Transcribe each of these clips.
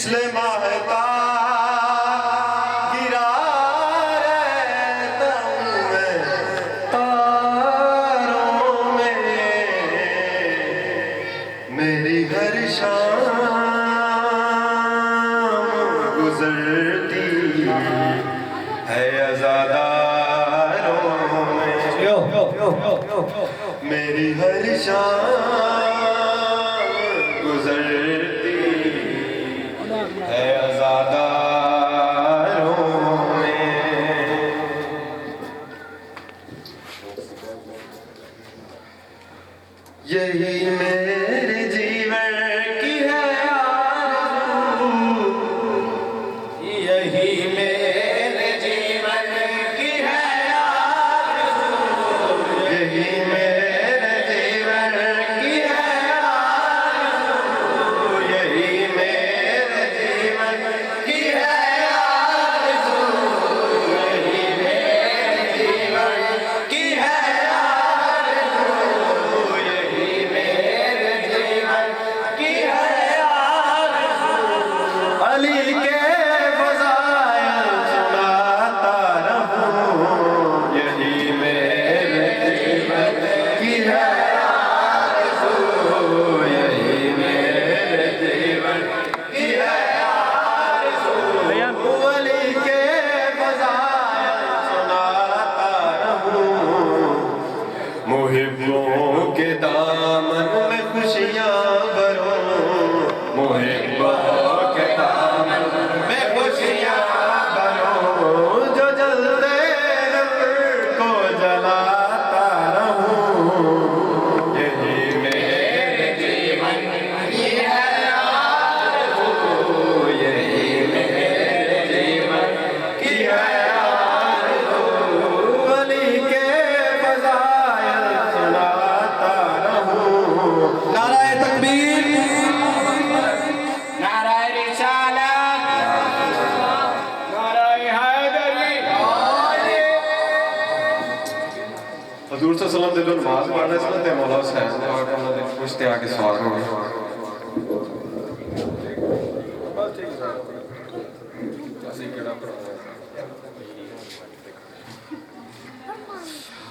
مثل مہتا گرا رہتا ہوں میں تاروں میں میری ہر شام گزرتی ہے عزاداروں میں میری ہر شام گزرتی ہے عزاداروں میں یہی میرے جیون کی ہے آرزو یہی میرے جیون کی ہے آرزو یہی میرے جیون کی ہے آرزو یہی میرے جیون کی ہے آرزو یہی میرے جیون کی ہے آرزو یہی میرے جیون کی ہے آرزو علی کے فضائل سناتا رہوں یہی میرے جیون کی ہے آرزو یہی میرے جیون کی ہے آرزو علی کے فضائل سناتا رہوں محبوں کے دامن میں خوشیاں بھروں محبوں کے دامن میں خوشیاں بھروں جو جلتے رب کو جلاتا رہوں یہی میرے جیون کی ہے آرزو یہی میرے جیون کی ہے آرزو علی کے فضائل سناتا رہوں نعرہ تکبیر نعرہ رسالت نعرہ حیدری حضور صلی اللہ علیہ وسلم دے جو نماز پڑھنے سے تے مولا حسین انہوں نے پوچھتے آگے سوال ہو گئے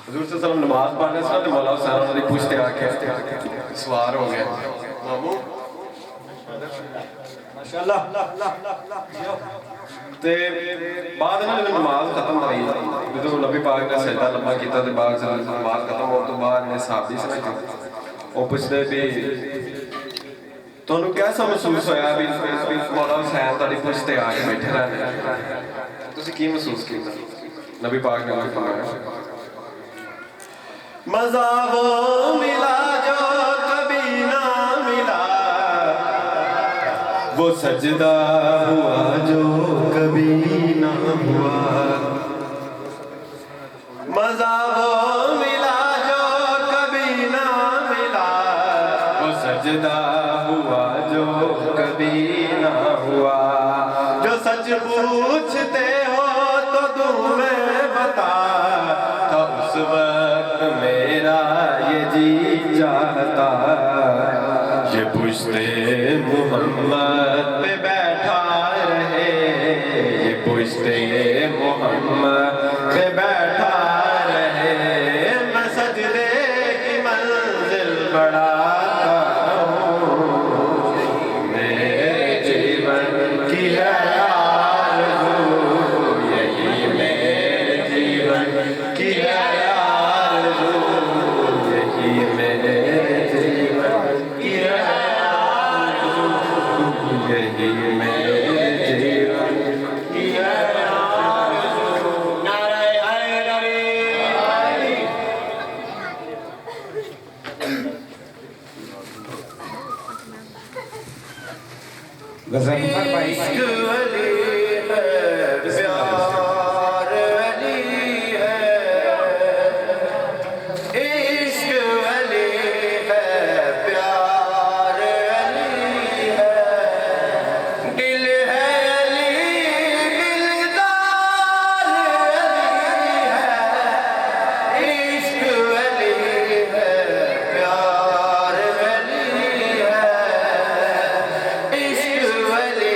حضور صلی اللہ علیہ وسلم نماز پڑھنے سے تے مولا حسین انہوں نے پوچھتے آگے سوال ہو گئے مامو ماشاءاللہ تے بعد انہوں نے نماز ختم ہوئی جدو نبی پاک نے سجدہ لمبا کیتا تے بعد نماز ختم ہو تو بعد نے صحابی سے میں وہ پوچھتے بھی تانوں کیسا محسوس ہویا بھی مولا حسین تاری پوچھتے آ کے بیٹھے رہنے تسی کی محسوس کیتا نبی پاک نے فرمایا مزہ وہ ملا جو کبھی نہ ملا وہ سجدہ ہوا جو کبھی نہ ہوا مزہ وہ ملا جو کبھی نہ ملا وہ سجدہ ہوا جو کبھی نہ ہوا جو سچ پوچھتے ہو تو تمہیں بتا تھا اس وقت میرا یہ جی چاہتا یہ پوچھتے محمد پہ بیٹھا رہے یہ پوچھتے محمد پہ بیٹھا رہے میں سجدے کی منزل بڑھاتا ہوں میرے جیون کی ہے آرزو یہی میرے جیون کی ہے آرزو یہی میرے جیون کی ہے آرزو یہی میرے جیون کی ہے آرزو نعرہ حیدری غزل فرمائی عشق علی ہے پیار علی ہے عشق علی ہے پیار علی ہے دل ہے علی دلدار علی ہے عشق علی ہے پیار علی ہے عشق علی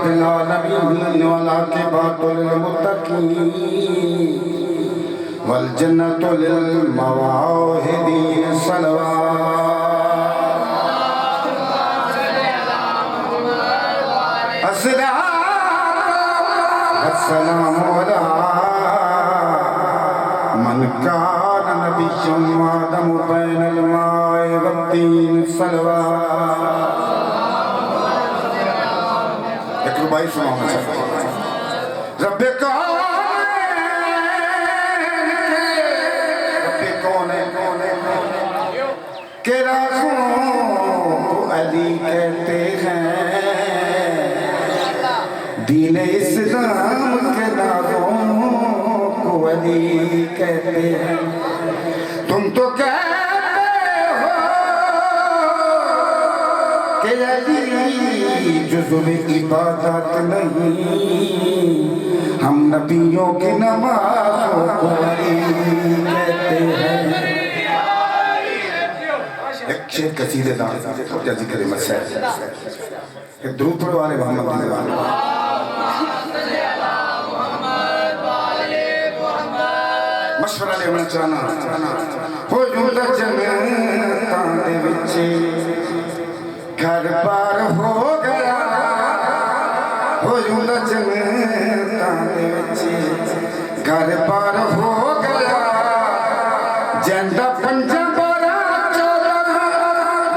رب العالمین والعاقبۃ للمتقین والجنۃ للمواحدین صلوات السلام علی من کان نبی آدم بین الماء والطین صلوات ایک ربائی سنانا چاہتا ہوں رب کون کہ رازوں کو علی کہتے ہیں دین اسلام کے رازوں کو علی کہتے ہیں تم تو کہتے ہو کہ علی جزو عبادت نہیں ہم نبیوں کی نمازوں کو علی کہتے ہیں ایک شیخ قصیدے دار کیا ذکر مسائل ایک درود پڑھو والے محمد مشورہ لے ہونا چاہنا ہو جھوٹا جنتاں دے وچے گھر بار ہو گیا ہو جھوٹا جنتاں دے وچے گھر بار ہو گیا جندہ پنجہ بارہ چودہ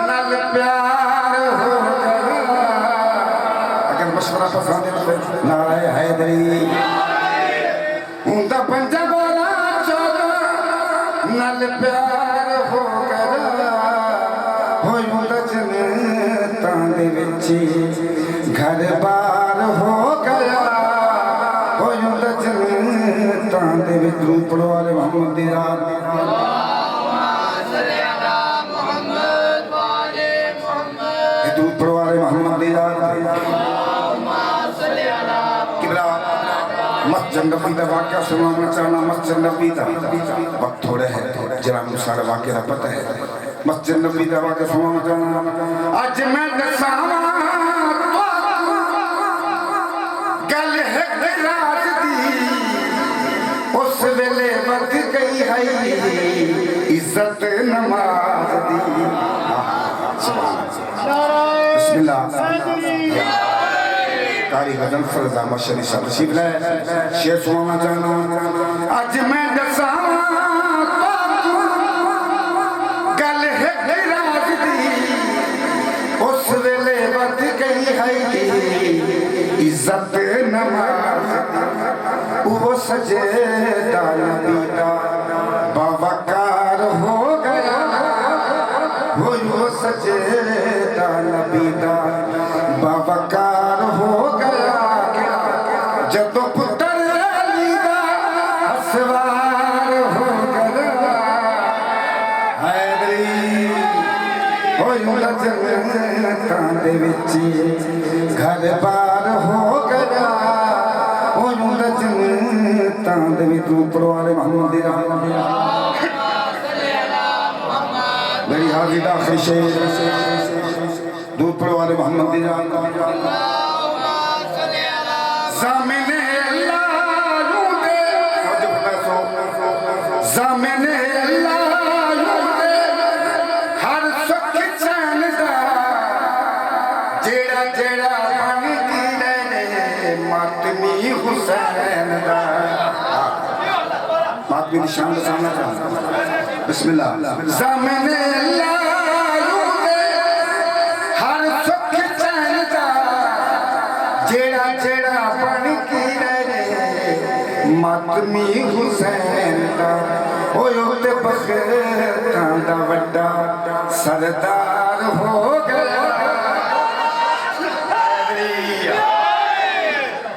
نل پیار ہو گیا اگر مشورہ پسند ہے نعرہ حیدری ہوندا پنجہ بارہ چودہ نل پیار ہو گیا ہوتا جنتاں دے وچے گھر بار ہو گیا ہوتا جنتاں دے وچ درود پڑھو والے محمد دی یاد درود پڑھو والے محمد دی یاد قبلہ مسجد نبی دا واقعہ سنانا چاہنا مسجد نبی دا وقت تھوڑے ہے جناب سارا واقعہ پتہ ہے مسجد نبی دا واقعہ سنانا چاہنا اج میں دساواں گل ہے راز دی اس ویلے ود گئی ہے عزت نماز دی بسم اللہ قاری غزل فرض احمد شریف صاحب تشریف لائے شعر سنانا چاہنا اج میں دساواں گل ہے راز دی اس ویلے ود گئی ہے عزت نماز وہ سجدہ نبی دا باوقار ہو گیا وہ سجدہ نبی دا باوقار ہو گیا جدو پتر علی دا اسوار ہو گیا حیدری ہوتا جنتاں دے وچے گھر بار ہو گیا ہوتا جنتاں دے وچ درود پڑھو والے محمد دی یاد میری حاضری دا آخری شعر درود پڑھو والے محمد دی یاد زامن اللہ یوں دے زامن اللہ یوں دے ہر سکھ چین دا جیڑا جیڑا بن کی رہنے ماتمی حسین دا ماتمی نشان بسانا چاہتا بسم اللہ زامن اللہ یوں دے ہر سکھ چین دا جیڑا جیڑا بن کی رہنے ماتمی حسین دا ہوتے بخیران دا وڈا سردار ہو گیا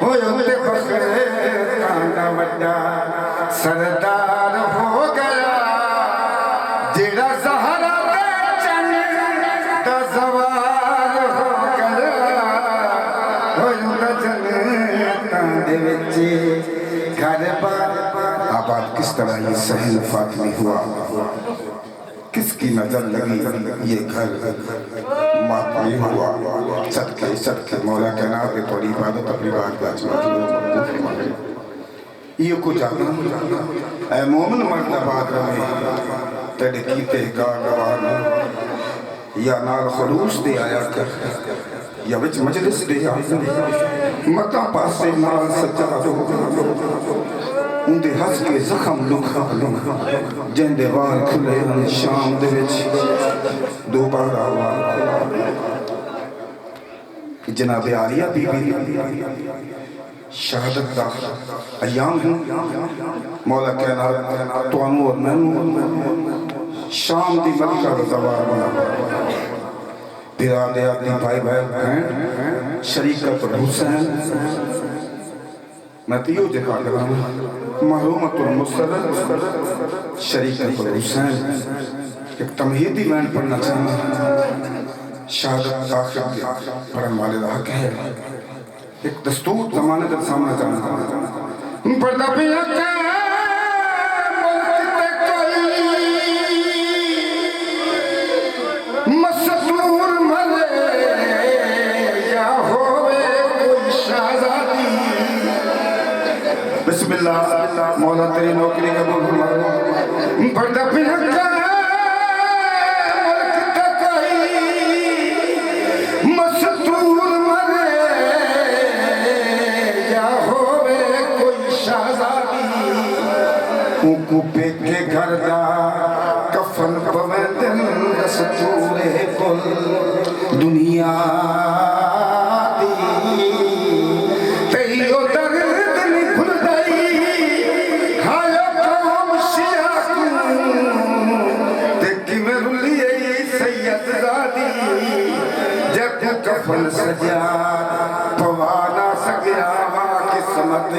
ہوتے بخیران دا وڈا سردار ہو گیا جیڑا زہرا دے چن دا زوار ہو گیا ہوتا جنتاں دے وچے گھر بار آباد کس طرح یہ صحیح فاطمی ہوا کس کی نظر لگی یہ گھر ماتمی ہوا صدقے صدقے مولا کائنات کے تھوڑی عبادت اپنی بات کا چمت قبول فرمائے یہ کچھ آگا اے مومن مرد آباد رہے تیرے کیتے گار روان یا نال خلوص دے آیا کر یا وچ مجلس دے آیا متا پاسے نال سجا دو اندے ہس کے زخم لکھا جن دے وال کھلے ان شام دے وچ دوبارہ جناب عالیہ بی بی شہادت دا ایام ہوں مولا کائنات تو انو اور میں شام دی ملکہ رضوار بنا پھرا دے آدھی بھائی بہن شریکت حسین میں تیو دکھا کر محرومت المسرد شریکت حسین ایک تمہیدی میں پڑھنا چاہوں شہادت آخر دیا پڑھن والے دا حق ہے ایک دستور زمانے در سامنے جانا پردہ پہ اکے ملک کوئی مستور ملے یا ہوئے کوئی شہزادی بسم اللہ مولا تیری نوکری قبول فرما پردہ پہ اکے کو پیک کے گھر دا کفن پویندن دستور کل دنیا دی تیو درد نہیں بھل دائی ہایا قوم شیعہ دیکھی میں رلیے سید زادی جب کفن سجا پوانا سگیا قسمت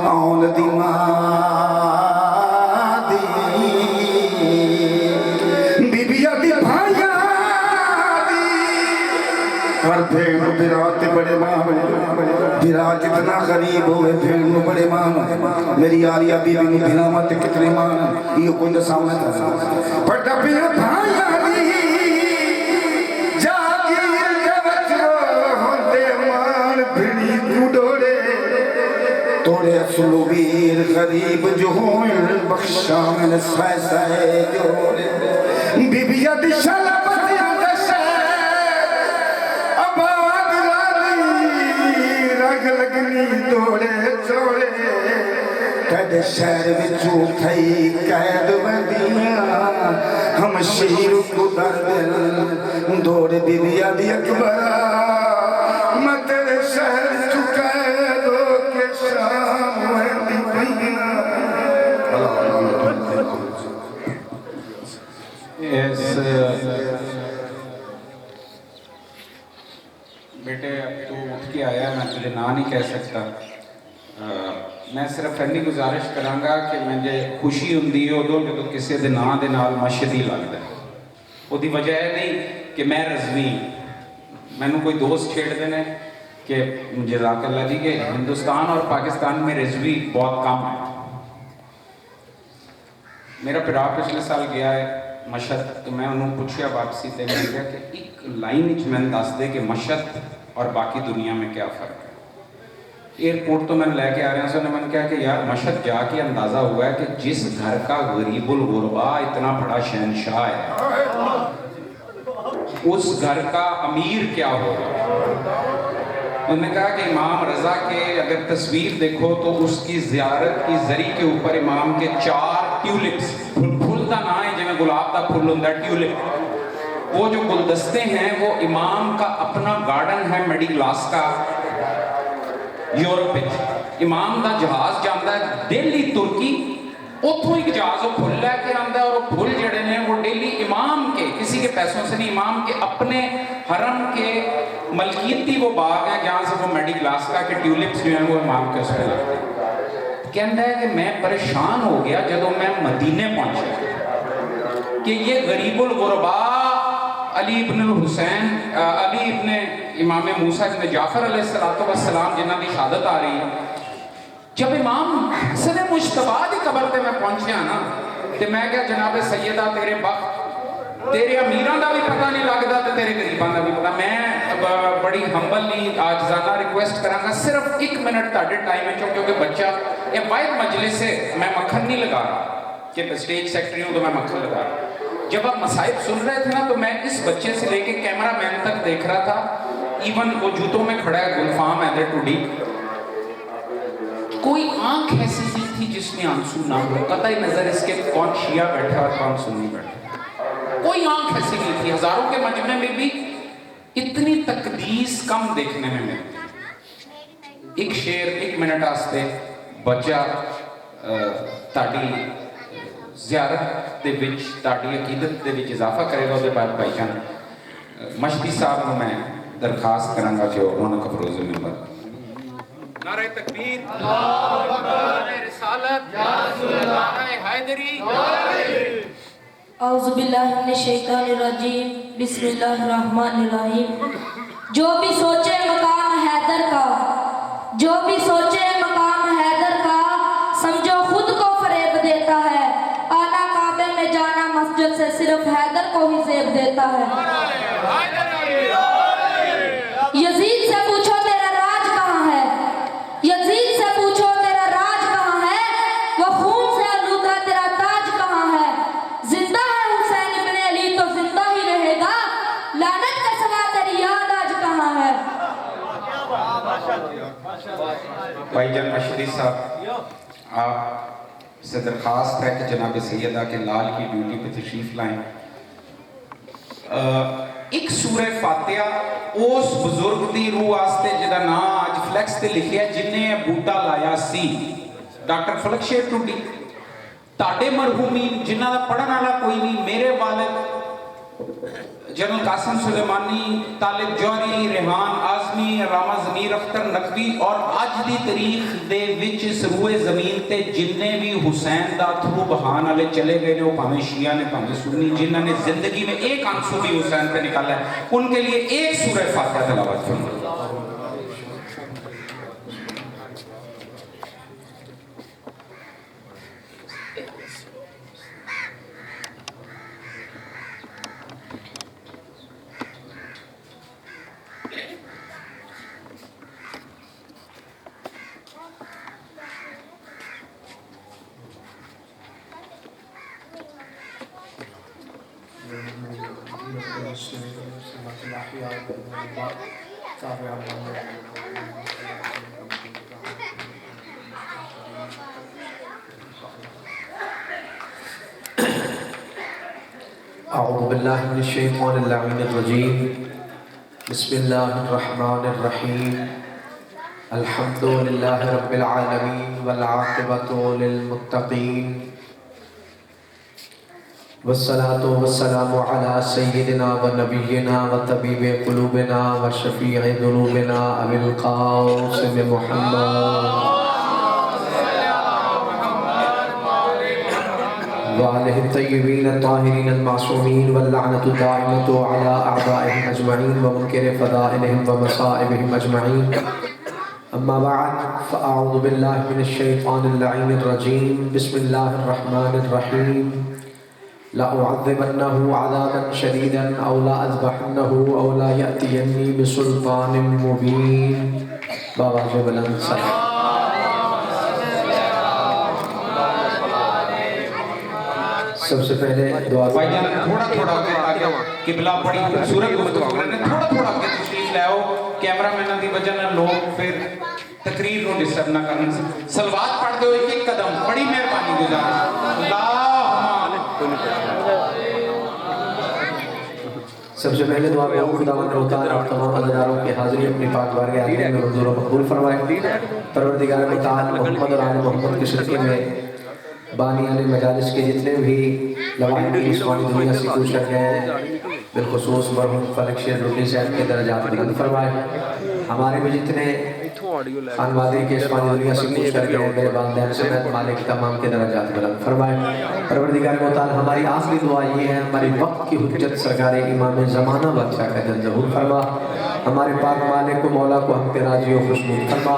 آن دیمان اور بھیڑ برات بڑے ماں برا جتنا غریب ہوئے بھیڑ بڑے ماں میری آلیہ بیوی نے بنا مت کتنے ماں یہ کوئی نہ سامنے تھا پڑھتا بھیڑ بھائی آلی جاگیر کے بچو ہوتے مان بھیڑی کو ڈوڑے توڑے اصلو بیر غریب جو ہوئے بخشامن سائے سائے جوڑے بی بی دشالہ دوڑے چوڑے قد شہر بچو تھئی قید بندیاں ہم شیر کو در دل دوڑے بی بی علی اکبرہ میں تیرے شہر چکا دو کے شام ویندی بھئینا بیٹے اب تو اٹھ کے آیا میں تجھے نہ نہیں کہہ سکتا میں صرف اینی گزارش کرانگا کہ مجھے خوشی ہوندی ہے ادو جدو کسی دے نام دے نال مشہد ہی لگتا ہے وہ دی وجہ ہے نہیں کہ میں رضوی میں نے کوئی دوست چھیڑ دینے کہ جزاک اللہ جی کہ ہندوستان اور پاکستان میں رضوی بہت کم ہے میرا پیرا پچھلے سال گیا ہے مشہد تو میں انہوں پوچھیا واپسی تے میں کہا کہ ایک لائن اچ میں دس دے کہ مشہد اور باقی دنیا میں کیا فرق ہے ایئرپورٹ تو میں لے کے آ رہے ہیں سو نے میں نے کہا کہ یار مشہد جا کے اندازہ ہوا ہے کہ جس گھر کا غریب الغربا اتنا بڑا شہنشاہ ہے اس گھر کا امیر کیا ہوگا انہوں نے کہا کہ امام رضا کے اگر تصویر دیکھو تو اس کی زیارت کی زری کے اوپر امام کے 4 ٹیولپس پھول دا نہ ہے جنہیں گلاب دا پھول ہوندا ٹیولپ وہ جو گلدستے ہیں وہ امام کا اپنا گارڈن ہے میڈی گلاس کا یورپ امام دا جہاز جاندا ہے دہلی ترکی اتھوں ایک جہاز وہ پھول لے کے آندا ہے اور وہ پھول جڑے نے وہ ڈیلی امام کے کسی کے پیسوں سے نہیں امام کے اپنے حرم کے ملکیتی وہ باغ ہے جہاں سے وہ میڈی گلاس کا کہ ٹیولپس جو ہیں وہ امام کے اس پہ لگتے ہیں کہندا ہے کہ میں پریشان ہو گیا جب میں مدینے پہنچا کہ یہ غریب الغربا علی ابن الحسین علی ابن امام موسیٰ ابن جعفر علیہ السلام جنہ کی شہادت آ رہی ہے جب امام حسن مجتبیٰ دی قبر تے میں پہنچیا نا تے میں کہا جناب سیدہ تیرے بخت تیرے امیراں دا بھی پتہ نہیں لگتا تے تیرے غریباں دا بھی پتہ. میں بڑی ہمبلی عاجزانہ ریکویسٹ کراں گا صرف 1 منٹ تہاڈے ٹائم وچوں, کیونکہ بچہ یہ واحد مجلس ہے, میں مکھن نہیں لگا رہا کہ اسٹیج سیکرٹری ہوں تو میں مکھن لگا رہا. جب آپ مصائب سن رہے تھے نا تو میں اس بچے سے لے کے کیمرہ مین تک دیکھ رہا تھا, ایون وہ جوتوں میں کھڑا ہے گلفام حیدر ٹوڈی, کوئی آنکھ ایسی نہیں تھی جس میں آنسو نہ ہو. قطعی نظر اس کے کون شیعہ بیٹھا اور کون سنی بیٹھا, کوئی آنکھ ایسی نہیں تھی. ہزاروں کے مجمع میں بھی اتنی تقدیس کم دیکھنے میں ملتی. ایک شعر 1 منٹ آستے بچہ تاڑی زیارت دے وچ تاڑی عقیدت دے وچ اضافہ کرے گا. اس بعد بھائی جان مشتی صاحب کو میں درخواست کروں گا کہ انہوں نے کفروز ممبر. نعرہ تکبیر, نعرہ رسالت, نعرہ حیدری. اعوذ باللہ من الشیطان الرجیم, بسم اللہ الرحمن الرحیم. جو بھی سوچے مقام حیدر کا, جو بھی سوچے مقام حیدر کا, سمجھو خود کو فریب دیتا ہے. آنا کعبے میں جانا مسجد سے صرف حیدر کو ہی زیب دیتا ہے. یزید سے پوچھو تیرا راج کہاں ہے, یزید سے پوچھو تیرا راج کہاں ہے, وہ خون سے آلودہ تیرا تاج کہاں ہے. زندہ ہے حسین ابن علی تو زندہ ہی رہے گا, لعنت کا سوا تیری یاد آج کہاں ہے. بھائی جان مشتی صاحب آپ سے درخواست ہے کہ جناب سیدہ کے لال کی ڈیوٹی پہ تشریف لائیں. ایک سورہ فاتحہ اس بزرگ دی روح واسطے جدا نام آج فلیکس تے لکھیا جن نے بوٹا لایا سی, ڈاکٹر فلک شیر ٹوٹی. تاڑے مرحومین جنہ دا پڑھن والا کوئی نہیں, میرے والد جنرل قاسم سلیمانی, طالب جوہری, ریحان اعظمی, علامہ ضمیر اختر نقوی, اور آج دی تاریخ دے وچ اس روئے زمین تے جننے بھی حسین دا تھرو بہان والے چلے گئے نے, وہ پاویں شیعہ نے پاویں سنی, جنہوں نے زندگی میں ایک آنسو بھی حسین پہ نکالا ہے, ان کے لیے ایک سورہ فاتحہ تلاوت فرمائیں. اعوذ باللہ من الشیطان اللعین الرجیم, بسم اللہ الرحمن الرحیم. الحمد للہ رب العالمین والعاقبۃ للمتقین, والصلاة والسلام علی سیدنا و نبینا و طبیب قلوبنا و شفیع ذنوبنا ابی القاسم محمد وآلہ الطیبین الطاہرین المعصومین, واللعنۃ الدائمۃ علی اعدائہم اجمعین ومنکر فضائلہم ومصائبہم اجمعین. اما بعد فاعوذ باللہ من الشیطان اللعین الرجیم, بسم اللہ الرحمن الرحیم. لأعذبنہ عذابا شدیدا او لأذبحنہ او لا یأتینی بسلطان مبین. بآواز بلند صلی سب سے پہلے دعا. بھائی جان تھوڑا تھوڑا آگے قبلہ بڑی خوبصورت گفتگو کرنے, تھوڑا تھوڑا آگے تشریف لے آؤ, کیمرہ مینوں دی وجہ نال لوگ پھر تقریر کو ڈسٹرب نہ کرن. صلوات پڑھ دو ایک ایک قدم, بڑی مہربانی گزارش. سب سے پہلے دعا کروں خداوند متعال اور تمام عزاداروں کے حاضری اپنی پاک بارگاہ میں منظور و مقبول فرمائے. پروردگار متعال محمد اور آل محمد کے صدقے میں بانیان مجالس کے جتنے بھی لوائن کی اسمانی دنیا سے کوش کر گئے, بالخصوص مرحوم فلک شیر ٹوٹی صاحب کے درجات بلند فرمائے. ہمارے بھی جتنے خانوادے کے اسمانی دنیا سے کوش کر گئے, میرے والدین سمیت مالک تمام کے درجات بلند فرمائے. پروردگار متعال ہماری آخری دعا یہ ہے, ہماری وقت کی حجت سرکار امام زمانہ بادشاہ کا جل ظہور فرما. ہمارے پاک مالک کو مولا کو ہم پہ راضی و خوشنود فرما.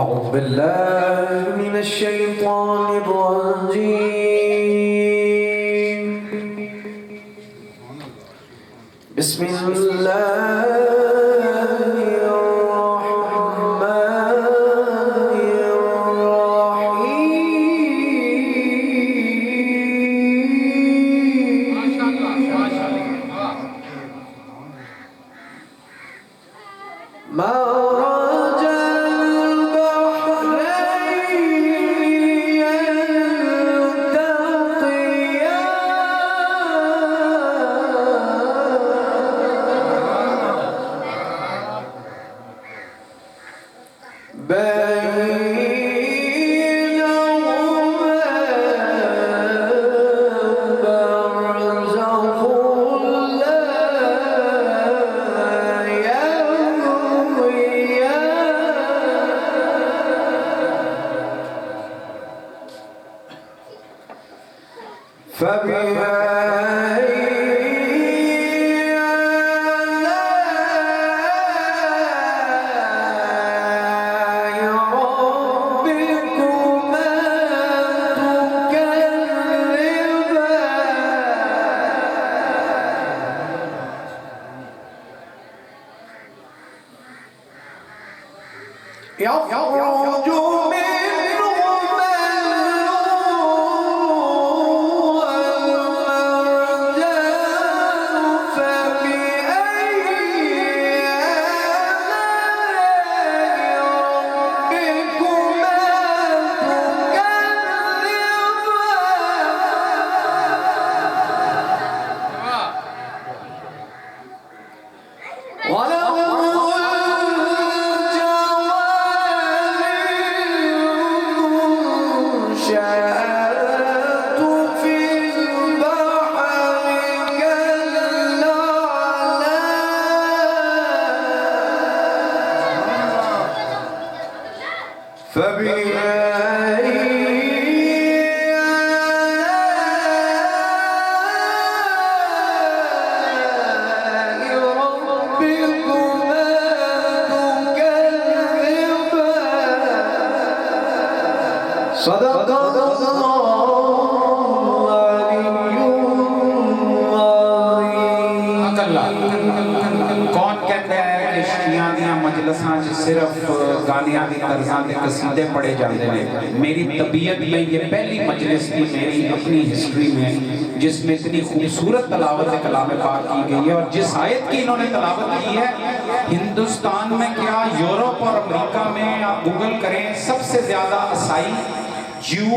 أعوذ بالله من الشيطان الرجيم بسم الله قصیدے پڑھے جاتے ہیں۔ میری طبیعت میں یہ پہلی مجلس تھی میری اپنی ہسٹری میں جس میں اتنی خوبصورت تلاوت کلام پاک کی گئی ہے، اور جس آیت کی انہوں نے تلاوت کی ہے ہندوستان میں کیا یورپ اور امریکہ میں آپ گوگل کریں سب سے زیادہ عیسائی، جیو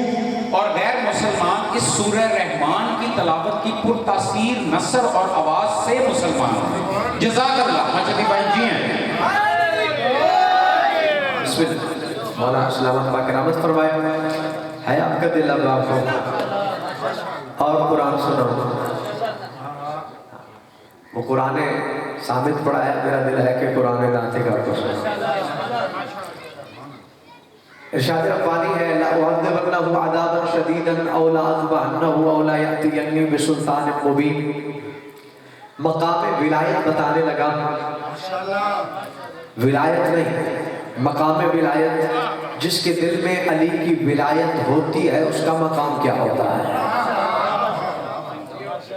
اور غیر مسلمان اس سورہ رحمان کی تلاوت کی پر تاثیر نثر اور آواز سے مسلمان ہیں۔ جزاک اللہ مجدی بھائی جی ہیں۔ بسم اللہ مولا اسلامت پاک کرامت فرمائے ہے آپ کا دل اب آپ کو اور قرآن سنو۔ وہ قرآن ثابت پڑھا ہے، میرا دل ہے کہ قرآن ناتے کا کو سنو۔ ارشاد ربانی ہے لَأُعَذِّبَنَّهُ عَذَابًا شَدِيدًا أَوْ لَأَذْبَحَنَّهُ أَوْ لَيَأْتِيَنِّي بِسُلْطَانٍ مُبِينٍ۔ مقام ولایت بتانے لگا، ولایت نہیں، مقام ولایت جس کے دل میں علی کی ولایت ہوتی ہے اس کا مقام کیا ہوتا ہے۔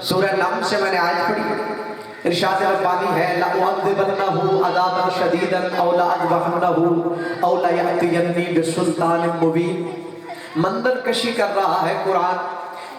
سورہ نمل سے میں نے آیت پڑھی، ارشاد ربانی ہے لَأُعَذِّبَنَّهُ عَذَابًا شَدِيدًا أَوْ لَأَذْبَحَنَّهُ أَوْ لَيَأْتِيَنِّي بِسُلْطَانٍ مُبِينٍ۔ منظر کشی کر رہا ہے قرآن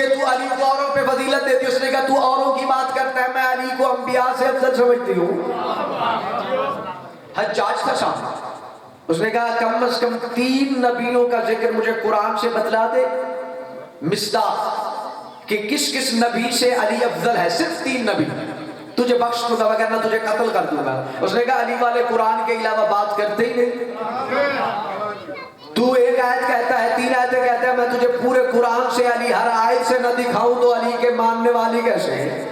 کہ تو علی کو اوروں پہ فضیلت دیتی. اس نے کہا تو اوروں کی بات کرتا ہے, میں علی کو انبیاء سے افضل سمجھتی ہوں. حجاج تھا سامنے. اس نے کہا کم از کم 3 نبیوں کا ذکر مجھے قرآن سے بتلا دے مصداق کہ کس کس نبی سے علی افضل ہے. صرف 3 نبی. تجھے بخش دوں گا وگرنہ تجھے قتل کر دوں گا. اس نے کہا علی والے قرآن کے علاوہ بات کرتے ہی نہیں. تو ایک آیت کہتا ہے, 3 آیتیں کہتا ہے, میں تجھے پورے قرآن سے علی ہر آیت سے نہ دکھاؤں تو علی کے ماننے والی کیسے ہیں.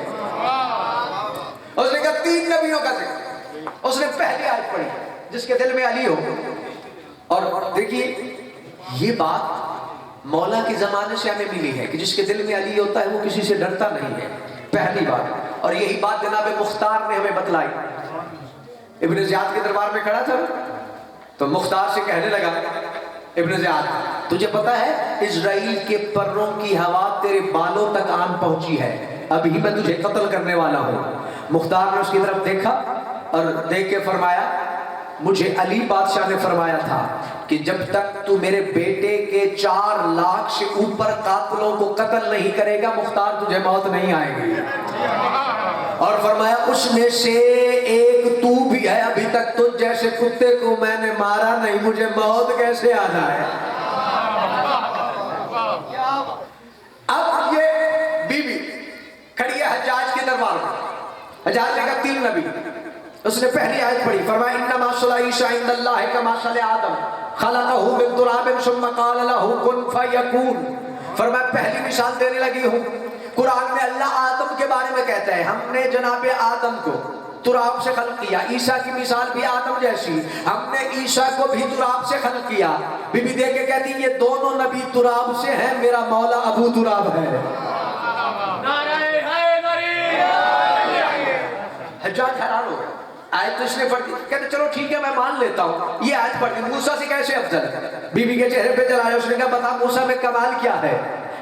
اس نے کہا 3 نبیوں کا ذکر. اس نے پہلی آیت پڑھی جس کے دل میں علی ہو. اور دیکھیے یہ بات مولا کے زمانے سے ہمیں ملی ہے کہ جس کے دل میں علی ہوتا ہے وہ کسی سے ڈرتا نہیں ہے. پہلی بات. اور یہی بات جناب مختار نے ہمیں بتلائی. ابن زیاد کے دربار میں کھڑا تھا تو مختار سے کہنے لگا, ابن زیاد تجھے پتا ہے اسرائیل کے پروں کی ہوا تیرے بالوں تک آن پہنچی ہے, ابھی میں تجھے قتل کرنے والا ہوں. مختار نے اس کی طرف دیکھا اور دیکھ کے فرمایا مجھے علی بادشاہ نے فرمایا تھا کہ جب تک تو میرے بیٹے کے 4 لاکھ سے اوپر قاتلوں کو قتل نہیں کرے گا مختار تجھے موت نہیں آئے گی. اور فرمایا اس میں سے ایک تو بھی ہے, ابھی تک تو جیسے کتے کو میں نے مارا نہیں, مجھے موت کیسے آ جائے. اب یہ بی بی کھڑی ہے حجاج کے دربار میں. حجاج نے کہا 3 نبی. اس نے پہلی آیت پڑھی, فرمایا انما صلی عیسی عند اللہ کما صلی آدم خلقہ من تراب ثم قال له کن فیکون. فرمایا پہلی مثال دینے لگی ہوں. قرآن میں اللہ آدم کے بارے میں کہتا ہے ہم نے جناب آدم کو تراب سے خلق کیا. عیسیٰ کی مثال بھی آدم جیسی, ہم نے عیسیٰ کو بھی تراب سے خلق کیا. بی بی دیکھ کے کہتی یہ دونوں نبی تراب سے ہیں, میرا مولا ابو تراب ہے. حجاج حیران ہو گیا. آیت تو اس نے پڑھ دی, کہتے چلو ٹھیک ہے میں مان لیتا ہوں یہ آیت پڑھ دی. موسیٰ سے کیسے افضل ہے؟ بی بی کے چہرے پہ جلایا. اس نے کہا بتا موسیٰ میں کمال کیا ہے.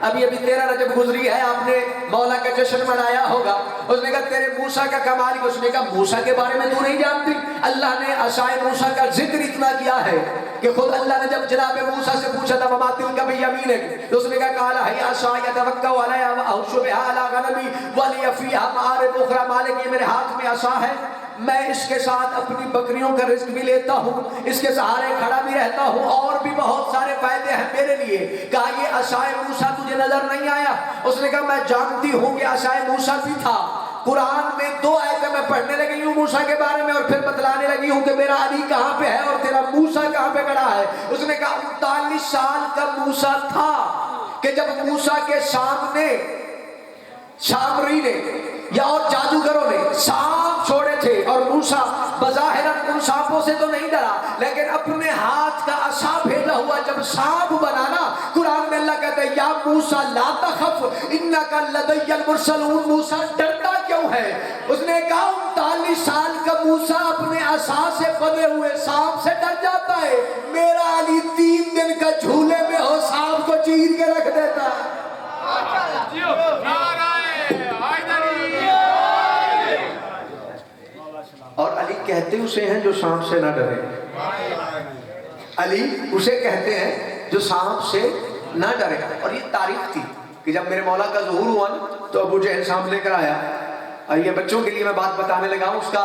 ابھی 13 رجب گزری ہے, آپ نے مولا کا جشن منایا ہوگا. اس نے کہا تیرے موسیٰ کا کمال. اس نے کہا موسیٰ کے بارے میں تو نہیں جانتی, اللہ نے عصائے موسیٰ کا ذکر اتنا کیا ہے کہ خود اللہ نے جب جناب موسیٰ سے پوچھا تھا وما تلک بیمینک, تو اس نے کہا قال ہی عصای اتوکا علیہا واحش بہا علی غنمی ولی فیہا مآرب اخری. مالک یہ میرے ہاتھ میں عصا ہے, میں اس کے ساتھ اپنی بکریوں کا رزق بھی لیتا ہوں, اس کے سہارے کھڑا بھی رہتا ہوں, اور بھی بہت سارے فائدے ہیں میرے لیے. کہا یہ عصائے موسیٰ تجھے نظر نہیں آیا؟ اس نے کہا میں جانتی ہوں کہ عصائے موسیٰ بھی تھا. قرآن میں 2 آیتیں میں پڑھنے لگی ہوں موسیٰ کے بارے میں, اور پھر بتلانے لگی ہوں کہ میرا علی کہاں پہ ہے اور تیرا موسیٰ کہاں پہ کھڑا ہے. اس نے کہا 39 سال کا موسیٰ تھا کہ جب موسیٰ کے سامنے سامری نے یا اور جادوگروں نے سانپ چھوڑے تھے, اور موسیٰ بظاہر ان سانپوں سے تو نہیں ڈرا لیکن اپنے ہاتھ کا عصا بھیجا ہوا جب سانپ بنانا, قرآن میں اللہ کہتا ہے یا موسیٰ لا تخف انک لدی المرسلون. موسیٰ ڈرتا کیوں ہے؟ اس نے کہا 39 سال کا موسیٰ اپنے عصا سے بنے ہوئے سانپ سے ڈر جاتا ہے, میرا علی 3 دن کا جھولے میں ہو سانپ کو چیر کے رکھ دیتا. اور علی کہتے اسے ہیں جو سانپ سے نہ ڈرے. علی اسے کہتے ہیں جو سانپ سے نہ ڈرے. اور یہ تاریخ تھی کہ جب میرے مولا کا ظہور ہوا تو ابو جہل سانپ لے کر آیا. اور یہ بچوں کے لیے میں بات بتانے لگا ہوں, اس کا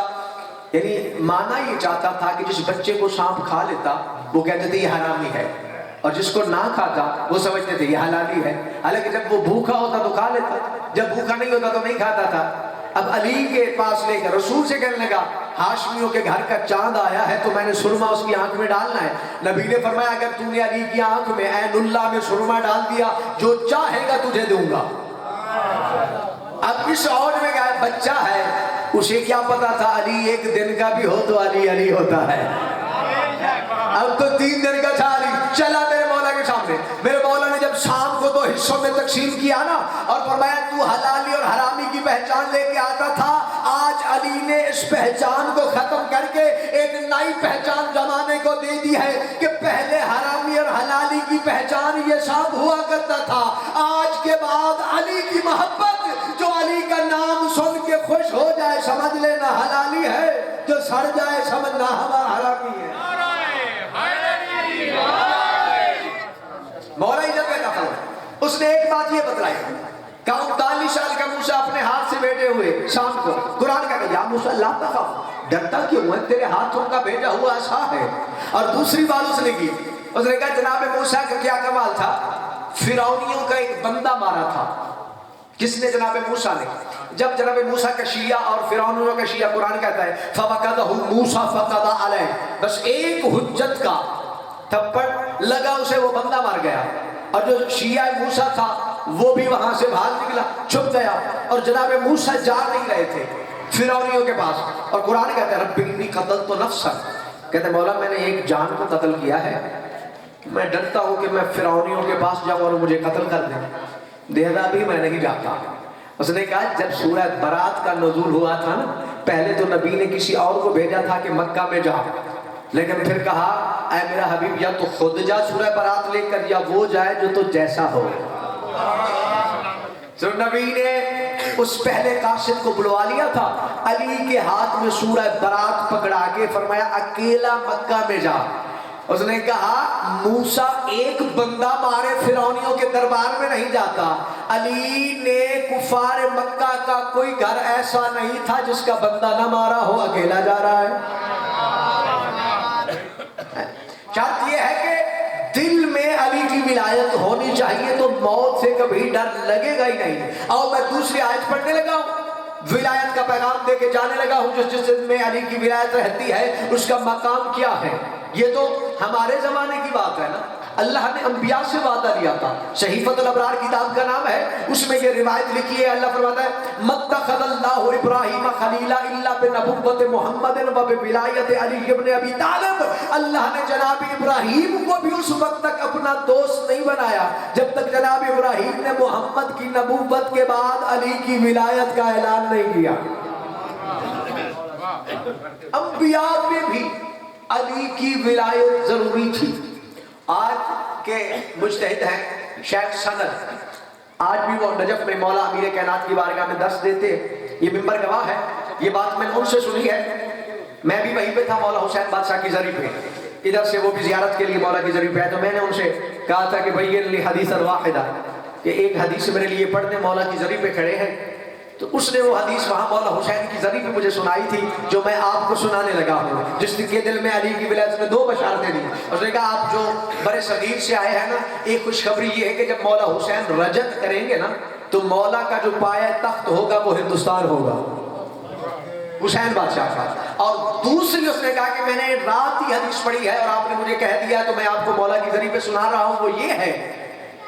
یعنی مانا یہ چاہتا تھا کہ جس بچے کو سانپ کھا لیتا وہ کہتے تھے یہ حرامی ہے, اور جس کو نہ کھاتا وہ سمجھتے تھے یہ حلالی ہے. حالانکہ جب وہ بھوکا ہوتا تو کھا لیتا, جب بھوکا نہیں ہوتا تو نہیں کھاتا تھا. اب علی کے پاس لے کر رسول سے کہنے لگا ہاشمیوں کے گھر کا چاند آیا ہے تو میں نے سرما اس کی آنکھ میں ڈالنا ہے. نبی نے فرمایا اگر تو نے علی کی آنکھ میں عین اللہ میں سرما ڈال دیا جو چاہے گا تجھے دوں گا. اب اس عوج میں گیا بچہ ہے, اسے کیا پتا تھا علی 1 دن کا بھی ہو تو علی علی ہوتا ہے. اب تو 3 دن کا تھا علی. چلا میرے مولا کے سامنے. میرے مولا نے جب شام کو 2 حصوں میں تقسیم کیا نا اور فرمایا تو حلالی اور حرامی کی پہچان لے کے آتا تھا, آج علی نے اس پہچان کو ختم کر کے ایک نئی پہچان زمانے کو دے دی ہے کہ پہلے حرامی اور حلالی کی پہچان یہ سب ہوا کرتا تھا. آج کے بعد علی کی محبت جو علی کا نام سن کے خوش ہو جائے سمجھ لینا حلالی ہے, جو سڑ جائے سمجھنا ہمارا حرامی ہے. مولا عزت کا کفر. اس نے ایک بات یہ بتلائی کہا 39 سال کا موسیٰ اپنے ہاتھ سے بیٹھے ہوئے شام کو قرآن کہتا ہے یا موسیٰ لا تخف، ڈرتا کیوں ہے، تیرے ہاتھوں کا بھیجا ہوا عصا ہے۔ اور دوسری بات اس نے کی، اس نے کہا جناب موسیٰ کا کیا کمال تھا، فرعونیوں کا ایک بندہ مارا تھا۔ کس نے؟ جناب موسیٰ نے۔ جب جناب موسیٰ کا شیعہ اور فرعونیوں کا شیعہ، قرآن کہتا ہے فَوَقَدَهُ مُوسَى فَقَضَى عَلَيْهِ، بس ایک حجت کا تھپڑ لگا اسے، وہ بندہ مار گیا۔ اور جو شیعہ موسیٰ تھا وہ بھی وہاں سے بھاگ نکلا، چھپ گیا، اور جناب موسیٰ جا نہیں رہے تھے فرعونیوں کے پاس۔ اور قرآن کہتا ہے رب انی قتلت نفسا، کہتے ہیں مولا میں نے ایک جان کو قتل کیا ہے، میں ڈرتا ہوں کہ میں فرعونیوں کے پاس جاؤں اور مجھے قتل کر دیں، لہذا بھی میں نہیں جاتا۔ اس نے کہا جب سورہ برات کا نزول ہوا تھا نا، پہلے تو نبی نے کسی اور کو بھیجا تھا کہ مکہ میں جا، لیکن پھر کہا اے میرا حبیب یا تو خود جا سورہ برات لے کر، یا وہ جائے جو تو جیسا ہو۔ تو نبی نے اس پہلے قاصد کو بلوا لیا تھا، علی کے ہاتھ میں سورہ برات پکڑا کے فرمایا اکیلا مکہ میں جا۔ اس نے کہا موسیٰ ایک بندہ مارے فرعونیوں کے دربار میں نہیں جاتا۔ علی نے کفار مکہ کا کوئی گھر ایسا نہیں تھا جس کا بندہ نہ مارا ہو، اکیلا جا رہا ہے۔ شرط یہ ہے کہ دل میں علی کی ولایت ہونی چاہیے، تو موت سے کبھی ڈر لگے گا ہی نہیں۔ اور میں دوسری آیت پڑھنے لگا ہوں، ولایت کا پیغام دے کے جانے لگا ہوں، جس جس میں علی کی ولایت رہتی ہے اس کا مقام کیا ہے۔ یہ تو ہمارے زمانے کی بات ہے نا، اللہ نے انبیاء سے وعدہ لیا تھا، صحیفۃ الابرار کتاب کا نام ہے، اس میں یہ روایت لکھی ہے، اللہ فرماتا ہے مَتَّخَذَ اللَّهُ إِبْرَاهِيمَ خَلِيلًا إِلَّا بِنَبُوَّةِ مُحَمَّدٍ وَبِوِلَایَةِ عَلِيِّ بْنِ أَبِي طالب۔ اللہ نے جناب ابراہیم کو بھی اس وقت تک اپنا دوست نہیں بنایا جب تک جناب ابراہیم نے محمد کی نبوت کے بعد علی کی ولایت کا اعلان نہیں کیا۔ انبیاء میں بھی علی کی ولایت ضروری تھی۔ آج کے مجتہد ہیں شیخ سند، آج بھی وہ نجف میں مولا امیر کائنات کی بارگاہ میں درس دیتے، یہ ممبر گواہ ہے، یہ بات میں نے ان سے سنی ہے۔ میں بھی وہیں پہ تھا مولا حسین بادشاہ کی زری پہ، ادھر سے وہ بھی زیارت کے لیے مولا کی زری پہ آئے، تو میں نے ان سے کہا تھا کہ بین لی حدیث الواحدہ، کہ ایک حدیث میرے لیے پڑھنے، مولا کی زری پہ کھڑے ہیں۔ تو اس نے وہ حدیث وہاں مولا حسین کی ذریعے پہ مجھے سنائی تھی جو میں آپ کو سنانے لگا ہوں، جس کے دل میں علی کی ولایت میں 2 بشارتیں دی۔ اس نے کہا آپ جو بڑے صغیر سے آئے ہیں نا، ایک خوشخبری یہ ہے کہ جب مولا حسین رجت کریں گے نا تو مولا کا جو پایہ تخت ہوگا وہ ہندوستان ہوگا، حسین بادشاہ کا۔ اور دوسری اس نے کہا کہ میں نے رات ہی حدیث پڑھی ہے اور آپ نے مجھے کہہ دیا تو میں آپ کو مولا کی ذریعے پہ سنا رہا ہوں، وہ یہ ہے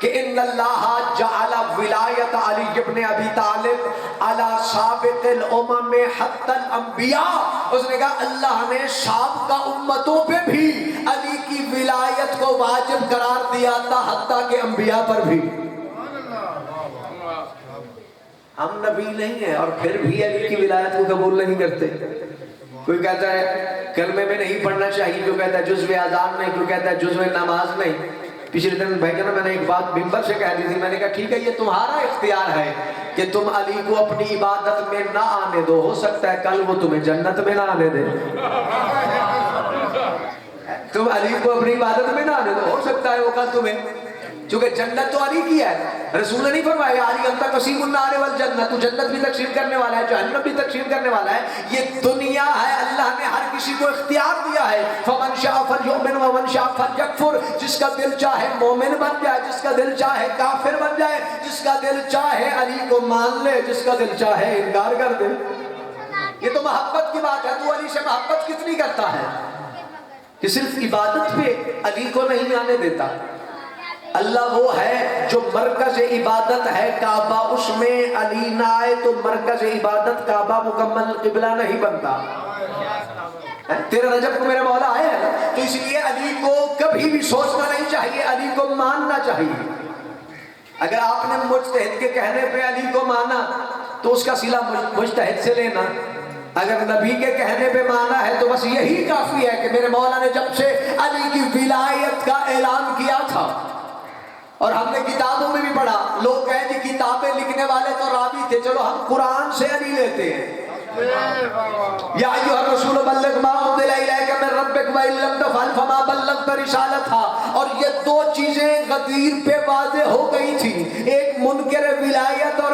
کہ ان اللہ جعل ولایت علی ابن ابی طالب علی سابق الامم حتی الانبیاء۔ اس نے کہا اللہ نے سابقہ امتوں پہ بھی علی کی ولایت کو واجب قرار دیا تھا، حتیٰ کہ انبیاء پر بھی۔ ہم نبی نہیں ہیں اور پھر بھی علی کی ولایت کو قبول نہیں کرتے۔ کوئی کہتا ہے کلمے میں نہیں پڑھنا چاہیے، جو کہتا ہے جزو اذان نہیں، کوئی کہتا ہے جزو نماز نہیں۔ پچھلے دن بھائی جانا میں نے ایک بات ممبر سے کہہ دی تھی، میں نے کہا ٹھیک ہے یہ تمہارا اختیار ہے کہ تم علی کو اپنی عبادت میں نہ آنے دو، ہو سکتا ہے کل وہ تمہیں جنت میں نہ آنے دے۔ تم علی کو اپنی عبادت میں نہ آنے دو، ہو سکتا ہے وہ کل تمہیں، چونکہ جنت تو علی کی ہے، رسول نے نہیں فرمایا علی انت قسیم النار والجنت، تو جنت بھی تقسیم کرنے والا ہے، جہنم بھی تقسیم کرنے والا ہے۔ یہ دنیا ہے، اللہ نے ہر کسی کو اختیار دیا ہے، فمن شاء فلیؤمن ومن شاء فلیکفر، جس کا دل چاہے مومن بن جائے، جس کا دل چاہے کافر بن جائے، جس کا دل چاہے علی کو مان لے، جس کا دل چاہے انکار کر دے۔ یہ تو محبت کی بات ہے، تو علی سے محبت کتنی کرتا ہے کہ صرف عبادت پہ علی کو نہیں آنے دیتا۔ اللہ وہ ہے جو مرکز عبادت ہے کعبہ، اس میں علی نہ آئے تو مرکز عبادت کعبہ مکمل قبلہ نہیں بنتا۔ 13 رجب کو میرے مولا آئے ہیں، تو اس لیے علی کو کبھی بھی سوچنا نہیں چاہیے، علی کو ماننا چاہیے۔ اگر آپ نے مجتہد کے کہنے پہ علی کو مانا تو اس کا صلہ مجتہد سے لینا، اگر نبی کے کہنے پہ مانا ہے تو بس یہی کافی ہے کہ میرے مولا نے جب سے علی کی ولایت کا اعلان کیا تھا، اور ہم نے کتابوں میں بھی پڑھا، لوگ کہیں جی کتابیں لکھنے والے تو راوی تھے، چلو ہم قرآن سے علی لیتے ہیں۔ یا ایھا الرسول بلغ ما انزل الیک من ربک وان لم تفعل فما بلغت رسالتہ۔ اور یہ 2 چیزیں غدیر پہ واضح ہو گئی تھی، ایک منکر ولایت اور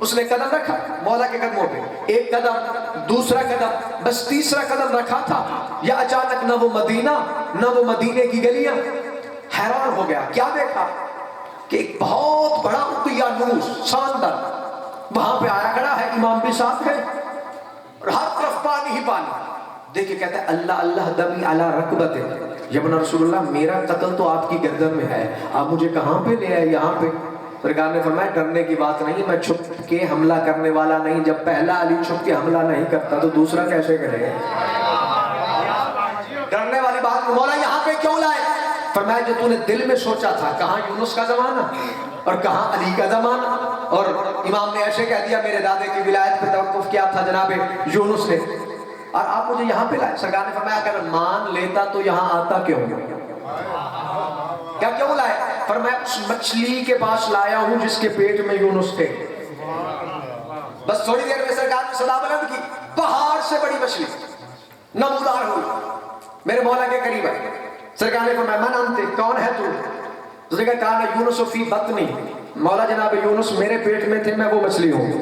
اس نے قدم رکھا مولا کے قدموں پہ, ایک قدم دوسرا قدم, بس تیسرا قدم رکھا تھا یا اچانک نہ وہ مدینہ نہ وہ مدینے کی گلیاں. حیران ہو گیا, کیا دیکھا کہ ایک بہت بڑا اقیانوس شاندار وہاں پہ آیا کھڑا ہے, امام بھی ساتھ ہے اور ہر طرف پانی ہی پانی. دیکھے کہتا ہے اللہ اللہ دمی علی رکبت, یبن رسول اللہ میرا قتل تو آپ کی گردن میں ہے, آپ مجھے کہاں پہ لے آئے یہاں پہ. سرکار نے فرمایا ڈرنے کی بات نہیں, میں چھپ کے حملہ کرنے والا نہیں, جب پہلا علی چھپ کے حملہ نہیں کرتا تو دوسرا کیسے کرے گا. ڈرنے والی بات, مولا یہاں پہ کیوں لائے؟ فرمایا جو تو نے دل میں سوچا تھا, کہاں یونس کا زمانہ اور کہاں علی کا زمانہ, اور امام نے ایسے کہہ دیا میرے دادے کی ولایت پہ توقف کیا تھا جناب یونس نے, اور آپ مجھے یہاں پہ لائے. سرکار نے فرمایا اگر مان لیتا تو یہاں آتا کیوں, کیا کیوں لائے؟ فرمایا اس مچھلی کے پاس لایا ہوں جس کے پیٹ میں یونس تھے. بس تھوڑی دیر میں سرکار نے صدا بلند کی, پہاڑ سے بڑی مچھلی نمودار ہوئی, میرے مولا کے قریب ہے. سرکار نے فرمایا من انت, کون ہے تو؟ اس نے کہا کان یونس فی بطنی, مولا جناب یونس میرے پیٹ میں تھے, میں وہ مچھلی ہوں.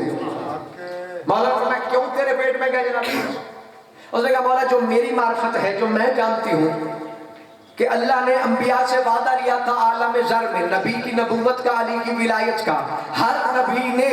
مولا نے فرمایا کیوں تیرے پیٹ میں گئے جناب یونس؟ اس نے کہا مولا جو میری معرفت ہے, جو میں جانتی ہوں کہ اللہ نے انبیاء سے وعدہ لیا تھا عالم ذر میں نبی کی نبوت کا, علی کی ولایت کا, ہر نبی نے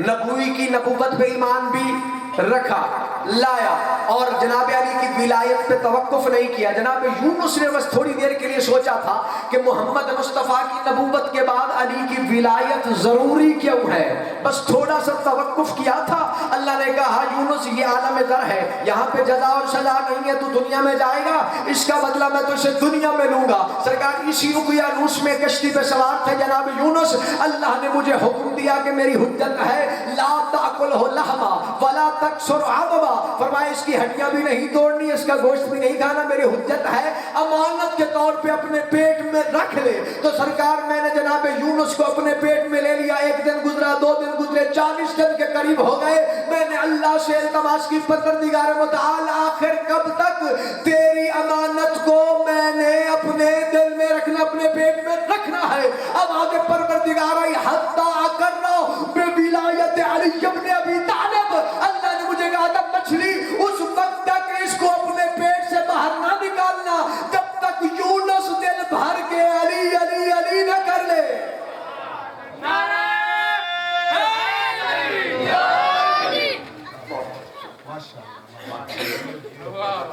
نبوی کی نبوت پہ ایمان بھی رکھا لایا اور جناب علی کی ولایت پہ توقف نہیں کیا. جناب یونس نے بس تھوڑی دیر کے لیے سوچا تھا کہ محمد مصطفیٰ کی نبوت کے بعد علی کی ولایت ضروری کیوں ہے, بس تھوڑا سا توقف کیا تھا. اللہ نے کہا یونس یہ عالم ذر ہے, یہاں پہ جزا اور سزا نہیں ہے, تو دنیا میں جائے گا, اس کا بدلہ میں تجھے دنیا میں لوں گا. سرکار اسی اقیانوس میں کشتی پہ سوار تھے جناب یونس. اللہ نے مجھے حکم دیا کہ میری حجت ہے لا تاکلہ لحما ولا تکسر عظما, فرمایا اس کی ہڈیاں بھی نہیں توڑنی, اس کا گوشت بھی نہیں کھانا, میری حجت ہے امانت کے طور پہ اپنے پیٹ میں رکھ لے. تو سرکار میں نے جناب یونس کو اپنے پیٹ میں لے لیا. ایک دن گزرا, 2 دن گزرے, 40 دن کے قریب ہو گئے. میں نے اللہ سے التماس کی پروردگار متعال آخر کب تک تیری امانت کو میں نے اپنے دل میں رکھنا, اپنے پیٹ میں رکھنا ہے. اب آگے پروردگار حتی اقرّا بولایت علی ابن ابی طالب, اللہ نے مجھے کہا تھا مچھلی اس وقت تک اس کو اپنے پیٹ سے باہر نہ نکالنا جب تک یونس دل بھر کے علی علی علی نہ کر لے.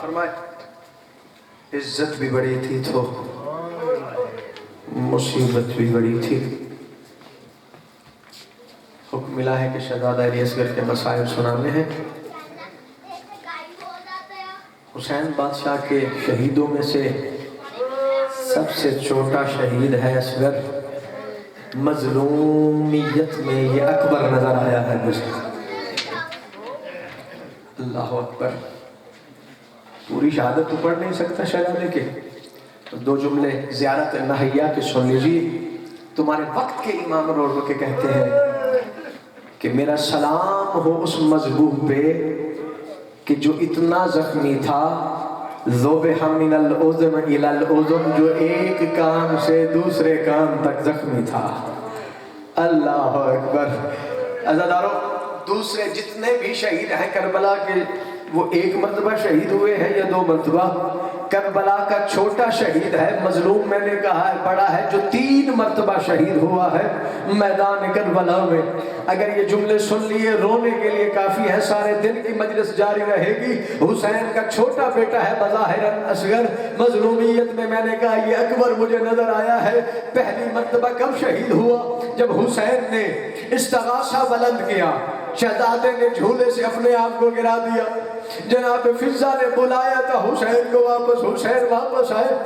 فرمائے عزت بھی بڑی تھی تو مصیبت بھی بڑی تھی. حکم ملا ہے کہ شہزادہ علی اصغر کے مسائل سنانے ہیں. حسین بادشاہ کے شہیدوں میں سے سب سے چھوٹا شہید ہے اصغر. مظلومیت میں یہ اکبر نظر آیا ہے مجھے. اللہ اکبر. پوری شہادت تو پڑھ نہیں سکتا شہزادے کے, 2 جملے زیارت نہیہ کے سن لیجیے. تمہارے وقت کے امام رو رو کے کہتے ہیں کہ میرا سلام ہو اس مذبوح پہ کہ جو اتنا زخمی تھا, ذوبح من الاذن الی الاذن, جو ایک کان سے دوسرے کان تک زخمی تھا. اللہ اکبر. عزادارو دوسرے جتنے بھی شہید ہیں کربلا کے, وہ 1 مرتبہ شہید ہوئے ہیں یا 2 مرتبہ. کربلا کا چھوٹا شہید ہے مظلوم, میں نے کہا ہے بڑا ہے, جو 3 مرتبہ شہید ہوا ہے میدان کربلا میں. اگر یہ جملے سن لیے رونے کے لیے کافی ہے, سارے دن کی مجلس جاری رہے گی. حسین کا چھوٹا بیٹا ہے بظاہر اصغر, مظلومیت میں میں نے کہا یہ اکبر مجھے نظر آیا ہے. پہلی مرتبہ کب شہید ہوا؟ جب حسین نے استغاثہ بلند کیا, شہزادے نے جھولے سے اپنے آپ کو گرا دیا. جناب فضہ نے بلایا تھا حسین کو واپس, حسین واپس آئے,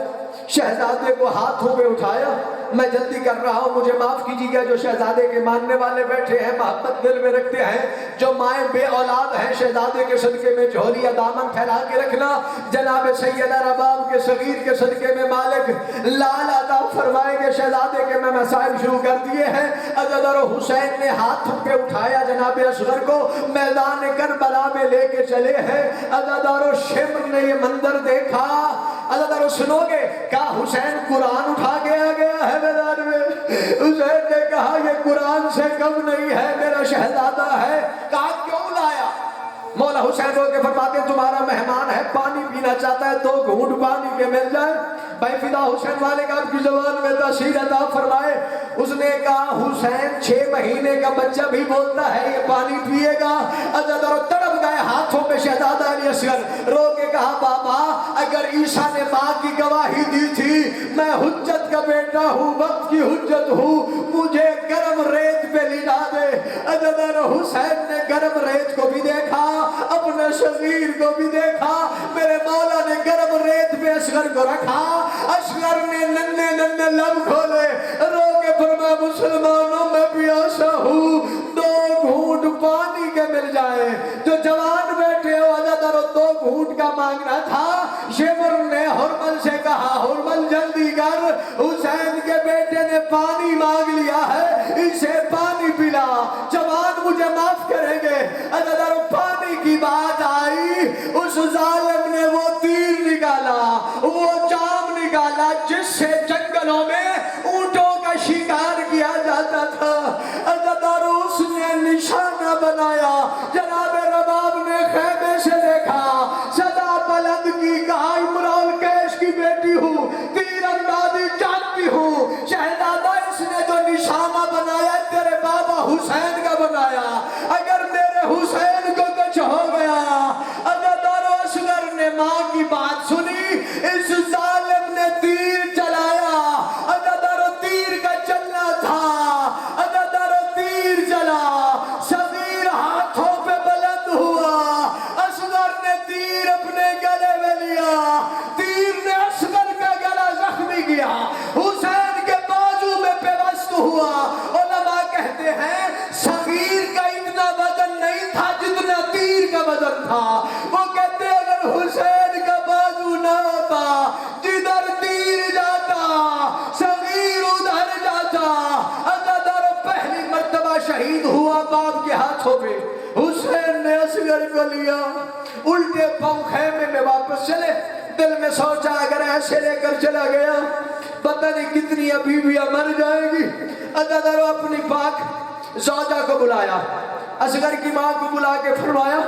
شہزادے کو ہاتھوں میں اٹھایا. میں جلدی کر رہا ہوں, مجھے معاف کیجیے گا. جو شہزادے کے ماننے والے بیٹھے ہیں, محبت دل میں رکھتے ہیں, جو مائیں بے اولاد ہیں, شہزادے کے صدقے میں جھولی یا دامن پھیلا کے رکھنا. جناب سیدہ رباب کے صغیر کے صدقے میں مالک لال عطا فرمائیں گے. شہزادے کے میں مسائل شروع کر دیے ہیں. عزادار حسین نے ہاتھ پہ اٹھایا جناب اصغر کو, میدان کربلا میں لے کے چلے ہیں. عزادار شمر نے یہ منظر دیکھا. عزادار سنو گے, کہا حسین قرآن اٹھا کے آ گیا ہے میدان میں. حسین نے کہا یہ قرآن سے کم نہیں ہے، میرا شہزادہ ہے۔ کہا کیوں لایا؟ مولا حسین رو کے فرماتے تمہارا مہمان ہے، پانی پینا چاہتا ہے، 2 گھونٹ پانی کے مل جائے۔ بھائی فدا حسین والے کا آپ کی زبان میں تاثیر عطا فرمائے۔ اس نے کہا حسین 6 مہینے کا بچہ بھی بولتا ہے یہ پانی پیے گا۔ عزت اور تڑپ گئے ہاتھوں میں شہزادہ علی اصغر، رو کے کہا بابا اگر عیسیٰ نے ماں کی گواہی دی تھی، میں حجت کا بیٹا ہوں، وقت کی حجت ہوں، مجھے گرم ریت پہ لٹا دے۔ عزت اور حسین نے گرم ریت کو بھی دیکھا، اپنے شغیر کو بھی دیکھا، میرے مولا نے گرم ریت پہ اصغر کو رکھا۔ اصغر نے ننھے ننھے لب کھولے، رو کے فرمایا مسلمانوں میں پیاسا ہوں، 2 گھونٹ پانی کے مل جائے۔ جو جوان بیٹھے ہو عزت 2 گھونٹ کا مانگنا تھا۔ شمر نے ہرمل سے کہا ہرمل جلدی کر، حسین کے بیٹے نے پانی مانگ لیا ہے، اسے پانی پلا، جوان مجھے معاف کریں گے۔ عزت پانی کی بات آئی، اس ظالم نے وہ تیر نکالا، وہ جام نکالا جس سے جنگلوں میں اونٹوں کا شکار کیا جاتا تھا۔ عزت اس نے نشانہ بنایا، جناب رباب نے خیمے سے دیکھا، صدا بلند کی، کہا عمران کیش کی بیٹی ہوں، تیر اندازی جانتی ہوں۔ شہزادہ اس نے جو نشانہ بنایا تیرے بابا حسین کا بنایا، اگر میرے حسین کو کچھ ہو گیا۔ عزت اصغر نے ماں کی بات سنی، اس ظالم نے تیر چلایا۔ عزت تیر کا چلنا تھا، عزت تیر چلا، صغیر ہاتھوں پہ بلند ہوا، اصغر نے تیر اپنے گلے میں لیا، تیر نے اصغر کا گلا زخمی کیا، حسین کے بازو میں پیوست ہوا۔ علماء کہتے ہیں صغیر کا اتنا وزن نہیں تھا جتنا تیر کا وزن تھا۔ وہ کہتے ہیں اگر حسین کا بازو نہ ہوتا، جدھر تیر جاتا صغیر ادھر جاتا۔ عزت پہلی مرتبہ شہید ہوا باپ کے ہاتھوں میں، حسین نے اصغر کو لیا، الٹے پاؤں خیمے میں واپس چلے۔ دل میں سوچا اگر ایسے لے کر چلا گیا پتہ نہیں کتنی بیویاں مر جائیں گی۔ عزت اپنی پاک زوجہ کو بلایا، اصغر کی ماں کو بلا کے فرمایا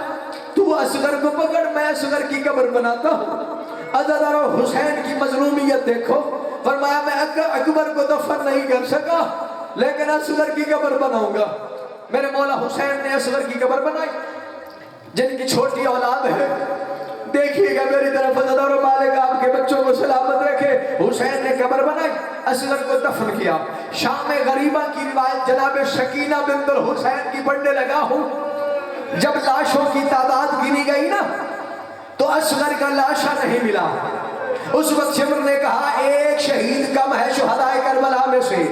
تو اصغر کو پکڑ، میں اصغر کی قبر بناتا ہوں۔ عزت حسین کی مظلومیت دیکھو، فرمایا میں اکبر کو دفن نہیں کر سکا لیکن اصغر کی قبر بناؤں گا۔ میرے مولا حسین نے اصغر کی قبر بنائی، جن کی چھوٹی اولاد ہے دیکھیے گا میری طرف، عزت اور مالک آپ کے بچوں کو سلامت رکھے۔ حسین نے قبر بنائی، اصغر کو دفن کیا۔ شام غریبہ کی روایت جناب شکینہ بنت الحسین کی پڑھنے لگا ہوں، جب لاشوں کی تعداد گنی گئی نا تو اصغر کا لاشا نہیں ملا۔ اس وقت شمر نے کہا ایک شہید کم ہے شہدائے کربلا میں سے،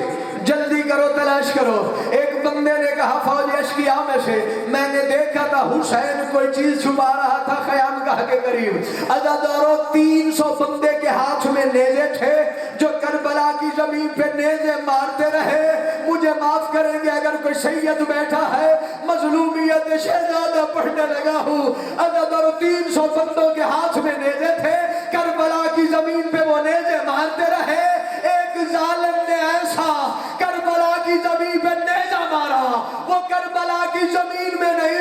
جلدی کرو تلاش کرو۔ ایک بندے نے کہا فوج اشقیاء میں سے، میں نے دیکھا تھا حسین کوئی چیز چھپا رہا تھا خیام گاہ کے قریب۔ عزادارو 300 بندے کے ہاتھ میں نیزے تھے جو کربلا کی زمین پہ نیزے مارتے رہے۔ مجھے معاف کریں گے اگر کوئی سید بیٹھا ہے، مظلومیت شہزادہ پڑھنے لگا ہوں۔ عزادارو 300 بندوں کے ہاتھ میں نیزے تھے، کربلا کی زمین پہ وہ نیزے مارتے رہے۔ ایک ظالم نے ایسا کربلا کی زمین پہ نیزہ مارا، وہ کربلا کی زمین میں نہیں